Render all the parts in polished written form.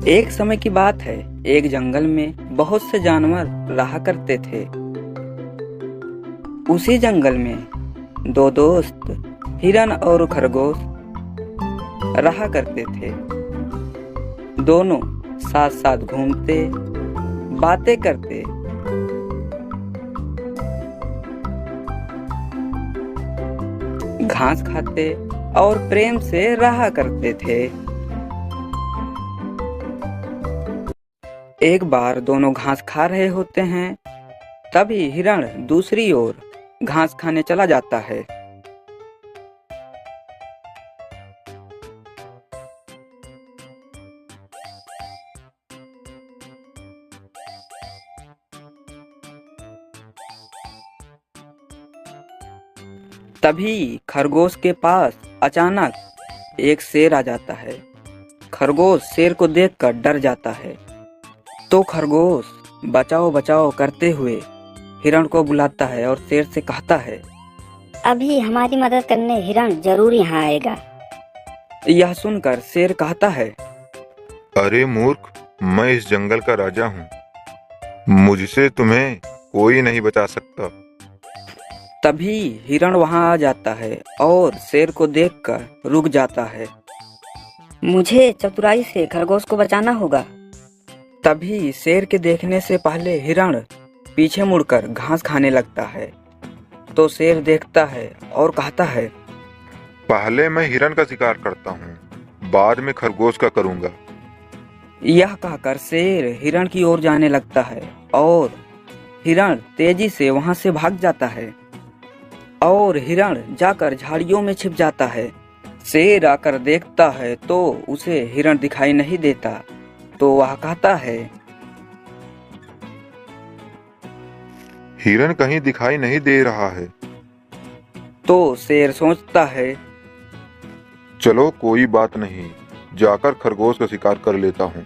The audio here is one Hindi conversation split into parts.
एक समय की बात है। एक जंगल में बहुत से जानवर रहा करते थे। उसी जंगल में दो दोस्त हिरन और खरगोश रहा करते थे। दोनों साथ साथ घूमते, बातें करते, घास खाते और प्रेम से रहा करते थे। एक बार दोनों घास खा रहे होते हैं, तभी हिरण दूसरी ओर घास खाने चला जाता है। तभी खरगोश के पास अचानक एक शेर आ जाता है। खरगोश शेर को देखकर डर जाता है, तो खरगोश बचाओ बचाओ करते हुए हिरण को बुलाता है और शेर से कहता है, अभी हमारी मदद करने हिरण जरूर यहाँ आएगा। यह सुनकर शेर कहता है, अरे मूर्ख, मैं इस जंगल का राजा हूँ। मुझसे तुम्हें कोई नहीं बचा सकता। तभी हिरण वहां आ जाता है और शेर को देखकर रुक जाता है। मुझे चतुराई से खरगोश को बचाना होगा। तभी शेर के देखने से पहले हिरण पीछे मुड़कर घास खाने लगता है। तो शेर देखता है और कहता है, पहले मैं हिरन का शिकार करता हूँ, बाद में खरगोश का करूँगा। यह कहकर शेर हिरण की ओर जाने लगता है और हिरण तेजी से वहां से भाग जाता है और हिरण जाकर झाड़ियों में छिप जाता है। शेर आकर देखता है तो उसे हिरण दिखाई नहीं देता, तो वह कहता है, हिरन कहीं दिखाई नहीं दे रहा है। तो शेर सोचता है, चलो कोई बात नहीं, जाकर खरगोश का शिकार कर लेता हूँ।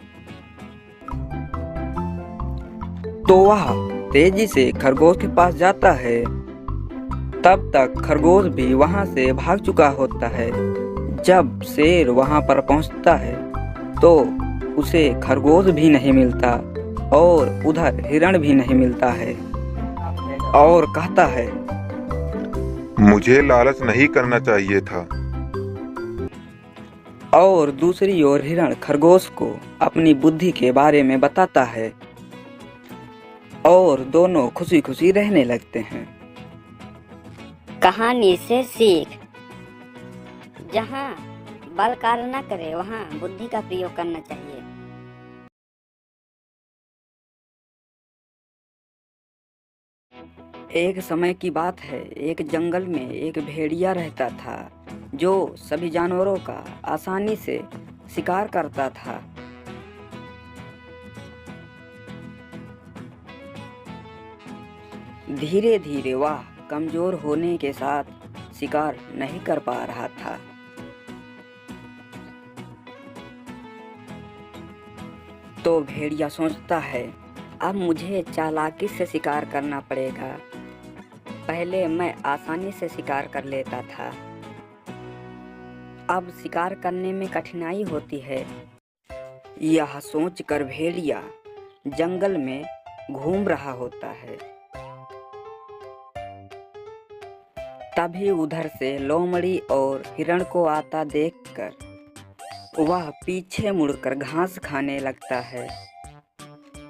तो वह तेजी से खरगोश के पास जाता है। तब तक खरगोश भी वहां से भाग चुका होता है। जब शेर वहां पर पहुंचता है तो उसे खरगोश भी नहीं मिलता और उधर हिरण भी नहीं मिलता है और कहता है, मुझे लालच नहीं करना चाहिए था। और दूसरी ओर हिरण खरगोश को अपनी बुद्धि के बारे में बताता है और दोनों खुशी खुशी रहने लगते हैं। कहानी से सीख, जहाँ बल कार्य न करे वहाँ बुद्धि का प्रयोग करना चाहिए। एक समय की बात है। एक जंगल में एक भेड़िया रहता था जो सभी जानवरों का आसानी से शिकार करता था। धीरे धीरे वह कमजोर होने के साथ शिकार नहीं कर पा रहा था। तो भेड़िया सोचता है, अब मुझे चालाकी से शिकार करना पड़ेगा। पहले मैं आसानी से शिकार कर लेता था, अब शिकार करने में कठिनाई होती है। यह सोचकर भेड़िया जंगल में घूम रहा होता है। तभी उधर से लोमड़ी और हिरण को आता देखकर वह पीछे मुड़कर घास खाने लगता है।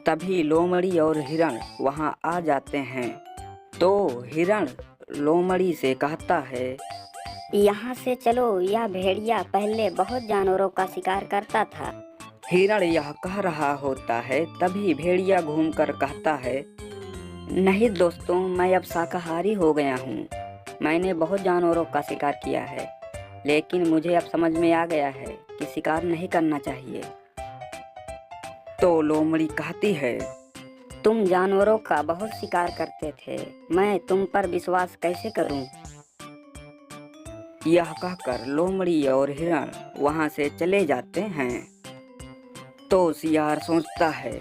तभी लोमड़ी और हिरण वहां आ जाते हैं। तो हिरण लोमड़ी से कहता है, यहाँ से चलो, यह भेड़िया पहले बहुत जानवरों का शिकार करता था। हिरण यह कह रहा होता है, तभी भेड़िया घूमकर कहता है, नहीं दोस्तों, मैं अब शाकाहारी हो गया हूँ। मैंने बहुत जानवरों का शिकार किया है, लेकिन मुझे अब समझ में आ गया है कि शिकार नहीं करना चाहिए। तो लोमड़ी कहती है, तुम जानवरों का बहुत शिकार करते थे, मैं तुम पर विश्वास कैसे करूं? यह कहकर लोमड़ी और हिरण वहां से चले जाते हैं। तो शियार सोचता है,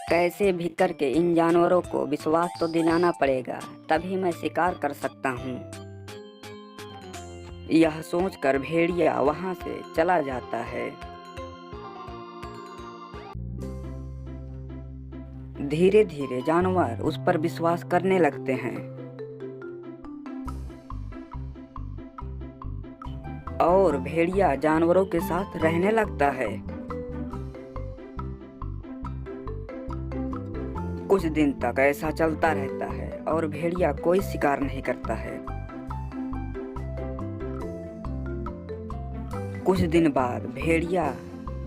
कैसे भी करके इन जानवरों को विश्वास तो दिलाना पड़ेगा, तभी मैं शिकार कर सकता हूँ। यह सोचकर भेड़िया वहां से चला जाता है। धीरे धीरे जानवर उस पर विश्वास करने लगते हैं और भेड़िया जानवरों के साथ रहने लगता है। कुछ दिन तक ऐसा चलता रहता है और भेड़िया कोई शिकार नहीं करता है। कुछ दिन बाद भेड़िया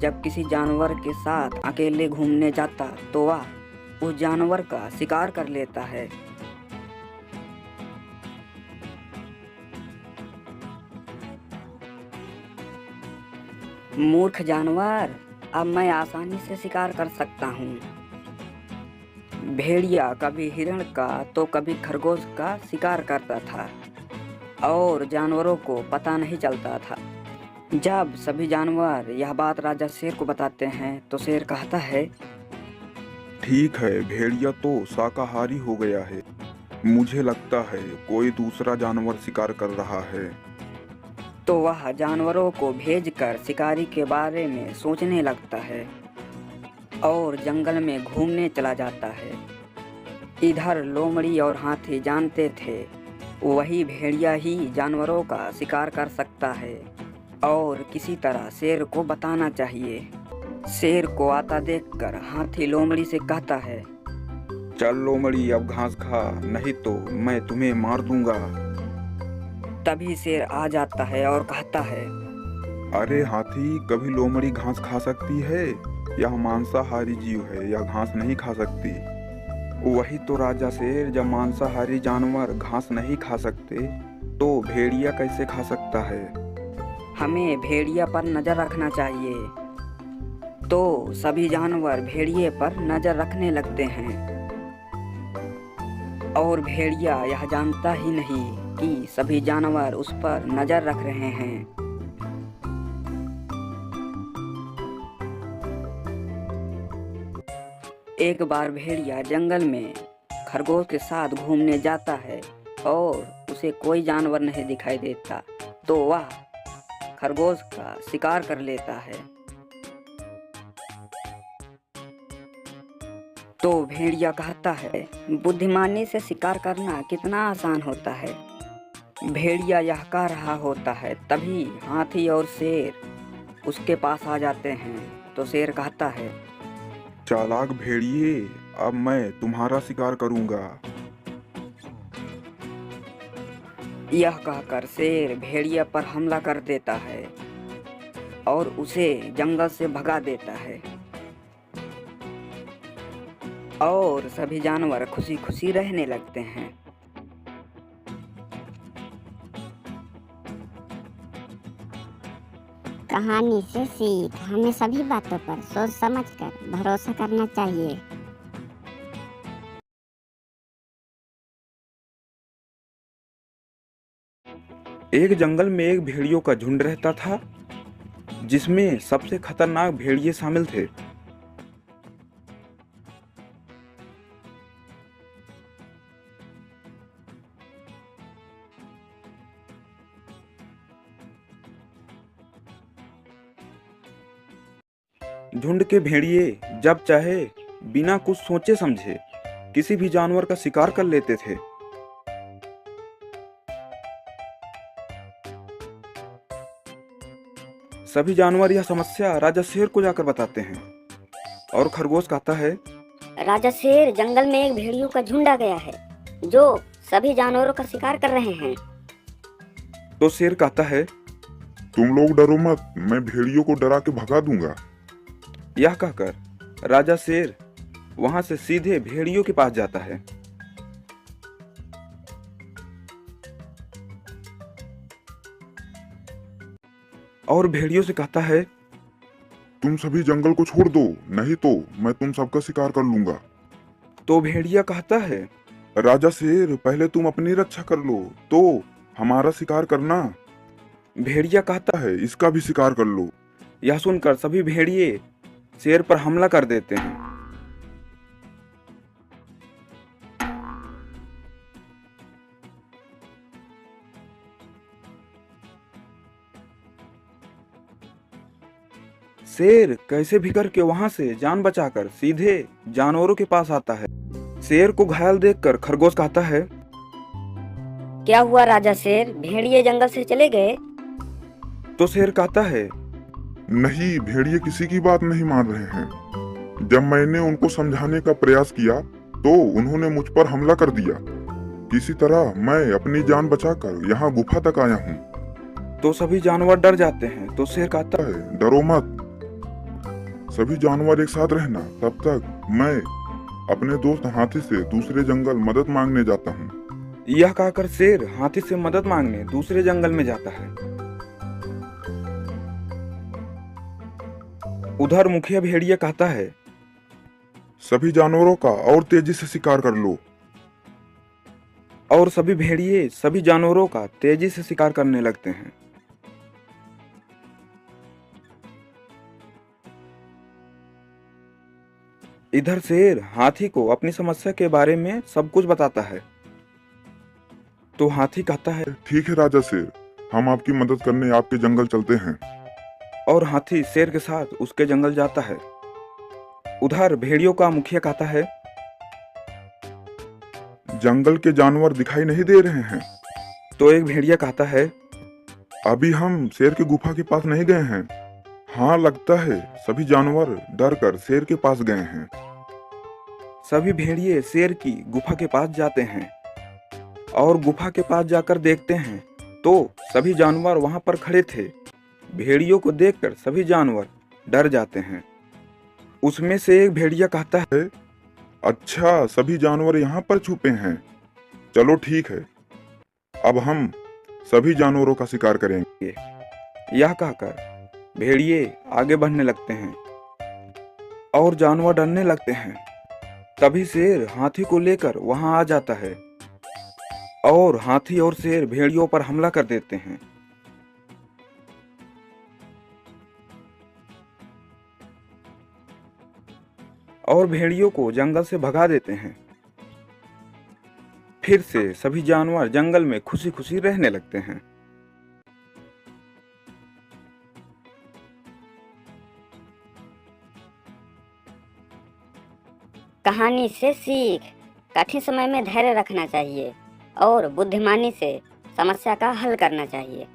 जब किसी जानवर के साथ अकेले घूमने जाता तो वह उस जानवर का शिकार कर लेता है। मूर्ख जानवर, अब मैं आसानी से शिकार कर सकता हूँ। भेड़िया कभी हिरण का तो कभी खरगोश का शिकार करता था और जानवरों को पता नहीं चलता था। जब सभी जानवर यह बात राजा शेर को बताते हैं तो शेर कहता है, ठीक है, भेड़िया तो शाकाहारी हो गया है। मुझे लगता है कोई दूसरा जानवर शिकार कर रहा है। तो वह जानवरों को भेजकर शिकारी के बारे में सोचने लगता है और जंगल में घूमने चला जाता है। इधर लोमड़ी और हाथी जानते थे वही भेड़िया ही जानवरों का शिकार कर सकता है और किसी तरह शेर को बताना चाहिए। शेर को आता देखकर हाथी लोमड़ी से कहता है, चल लोमड़ी, अब घास खा, नहीं तो मैं तुम्हें मार दूंगा। तभी शेर आ जाता है और कहता है, अरे हाथी, कभी लोमड़ी घास खा सकती है? यह मांसाहारी जीव है, यह घास नहीं खा सकती। वही तो राजा शेर, जब मांसाहारी जानवर घास नहीं खा सकते तो भेड़िया कैसे खा सकता है? हमें भेड़िया पर नजर रखना चाहिए। तो सभी जानवर भेड़िए पर नजर रखने लगते हैं और भेड़िया यह जानता ही नहीं कि सभी जानवर उस पर नजर रख रहे हैं। एक बार भेड़िया जंगल में खरगोश के साथ घूमने जाता है और उसे कोई जानवर नहीं दिखाई देता तो वह खरगोश का शिकार कर लेता है। तो भेड़िया कहता है, बुद्धिमानी से शिकार करना कितना आसान होता है। भेड़िया यह कह रहा होता है तभी हाथी और शेर उसके पास आ जाते हैं। तो शेर कहता है, चालाक भेड़िए, अब मैं तुम्हारा शिकार करूंगा। यह कहकर शेर भेड़िया पर हमला कर देता है और उसे जंगल से भगा देता है और सभी जानवर खुशी खुशी रहने लगते हैं। कहानी से सीख, हमें सभी बातों पर सोच समझकर भरोसा करना चाहिए। एक जंगल में एक भेड़ियों का झुंड रहता था जिसमें सबसे खतरनाक भेड़िए शामिल थे। झुंड के भेड़िए जब चाहे बिना कुछ सोचे समझे किसी भी जानवर का शिकार कर लेते थे। सभी जानवर यह समस्या राजा शेर को जाकर बताते हैं और खरगोश कहता है, राजा शेर, जंगल में एक भेड़ियों का झुंड आ गया है जो सभी जानवरों का शिकार कर रहे हैं। तो शेर कहता है, तुम लोग डरो मत, मैं भेड़ियों को डरा के भगा दूंगा। यह कहकर राजा शेर वहां से सीधे भेड़ियों के पास जाता है। और भेड़ियों से कहता है, तुम सभी जंगल को छोड़ दो, नहीं तो मैं तुम सबका शिकार कर लूंगा। तो भेड़िया कहता है, राजा शेर, पहले तुम अपनी रक्षा कर लो तो हमारा शिकार करना। भेड़िया कहता है, इसका भी शिकार कर लो। यह सुनकर सभी भेड़िए शेर पर हमला कर देते हैं। शेर कैसे भी करके वहां से जान बचाकर सीधे जानवरों के पास आता है। शेर को घायल देखकर खरगोश कहता है, क्या हुआ राजा शेर, भेड़िए जंगल से चले गए? तो शेर कहता है, नहीं, भेड़िए किसी की बात नहीं मान रहे हैं। जब मैंने उनको समझाने का प्रयास किया तो उन्होंने मुझ पर हमला कर दिया। किसी तरह मैं अपनी जान बचाकर यहाँ गुफा तक आया हूँ। तो सभी जानवर डर जाते हैं। तो शेर कहता है, डरो मत, सभी जानवर एक साथ रहना। तब तक मैं अपने दोस्त हाथी से दूसरे जंगल मदद मांगने जाता हूँ। यह कहकर शेर हाथी से मदद मांगने दूसरे जंगल में जाता है। उधर मुखिया भेड़िया कहता है, सभी जानवरों का और तेजी से शिकार कर लो। और सभी भेड़िए सभी जानवरों का तेजी से शिकार करने लगते हैं। इधर शेर हाथी को अपनी समस्या के बारे में सब कुछ बताता है। तो हाथी कहता है, ठीक है राजा शेर, हम आपकी मदद करने आपके जंगल चलते हैं। और हाथी शेर के साथ उसके जंगल जाता है। उधर भेड़ियों का मुखिया कहता है, जंगल के जानवर दिखाई नहीं दे रहे हैं। तो एक भेड़िया कहता है, अभी हम शेर की गुफा के पास नहीं गए हैं। हाँ, लगता है सभी जानवर डर कर शेर के पास गए हैं। सभी भेड़िए शेर की गुफा के पास जाते हैं और गुफा के पास जाकर देखते हैं तो सभी जानवर वहां पर खड़े थे। भेड़ियों को देखकर सभी जानवर डर जाते हैं। उसमें से एक भेड़िया कहता है, अच्छा, सभी जानवर यहाँ पर छुपे हैं। चलो ठीक है, अब हम सभी जानवरों का शिकार करेंगे। यह कहकर भेड़िए आगे बढ़ने लगते हैं और जानवर डरने लगते हैं। तभी शेर हाथी को लेकर वहां आ जाता है और हाथी और शेर भेड़ियों पर हमला कर देते हैं। और भेड़ियों को जंगल से भगा देते हैं। फिर से सभी जानवर जंगल में खुशी खुशी रहने लगते हैं। कहानी से सीख, कठिन समय में धैर्य रखना चाहिए और बुद्धिमानी से समस्या का हल करना चाहिए।